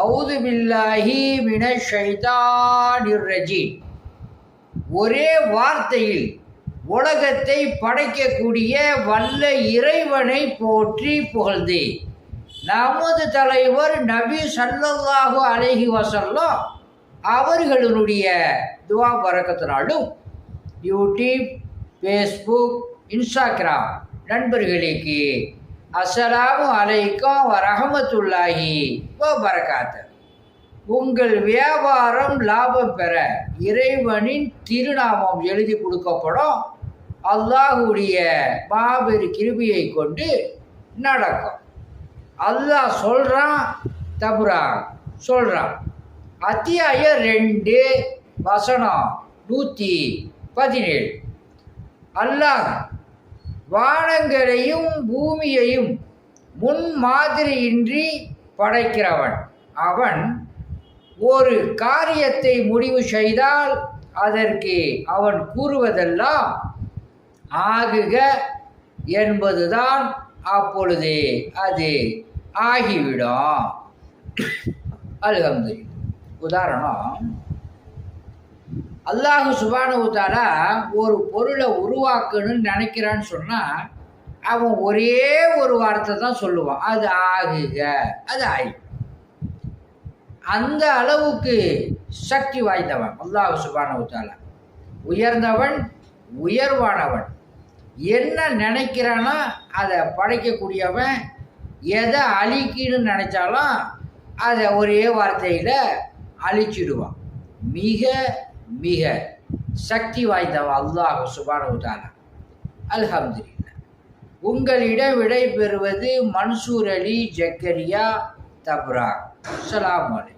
அவுது பில்லாஹி மினஷ் ஷைத்தானிர் ரஜீம். ஒரே வார்த்தையில் உலகத்தை படைக்கக்கூடிய வல்ல இறைவனை போற்றி புகழ்ந்தே நமது தலைவர் நபி ஸல்லல்லாஹு அலைஹி வஸல்லம் அவர்களுடைய துவா பரக்கத்தினாலும் யூடியூப், ஃபேஸ்புக், இன்ஸ்டாகிராம் நண்பர்களுக்கு அஸ்ஸலாமு அலைக்கும் வரஹமத்துல்லாஹி வபரகாத்து. உங்கள் வியாபாரம் லாபம் பெற இறைவனின் திருநாமம் எழுதி கொடுக்கப்படும். அல்லாஹுடைய மாபெரும் கிருபையை கொண்டு நடக்கும். அல்லாஹ் சொல்கிறான், தபுரான் சொல்கிறான். அத்தியாயம் 2 வசனம் 117. அல்லாஹ் வானங்களையும் பூமியையும் முன்மாதிரியின்றி படைக்கிறவன். அவன் ஒரு காரியத்தை முடிவு செய்தால் அதற்கு அவன் கூறுவதெல்லாம் ஆகுக என்பதுதான். அப்பொழுது அது ஆகிவிடும். அல்ஹம்துலில்லாஹ். உதாரணம், அல்லாஹு சுப்ஹானஹு வ தஆலா ஒரு பொருளை உருவாக்கணும்னு நினைக்கிறான்னு சொன்னால் அவன் ஒரே ஒரு வார்த்தை தான் சொல்லுவான், அது ஆகுக, அது ஆகி. அந்த அளவுக்கு சக்தி வாய்ந்தவன் அல்லாஹு சுப்ஹானஹு வ தஆலா. உயர்ந்தவன், உயர்வானவன். என்ன நினைக்கிறானோ அதை படைக்கக்கூடியவன். எதை அழிக்கணும்னு நினைச்சாலும் அதை ஒரே வார்த்தையில் அழிச்சிடுவான். மிக மிக சக்தி வாய்ந்தவன் அல்லாஹ் சுப்ஹானஹு வ தஆலா. அல்ஹம்துலில்லாஹ். உங்களிடம் விடை பெறுவது மன்சூர் அலி ஜக்கரியா தப்ராக். அஸ்ஸலாமு அலைக்கும்.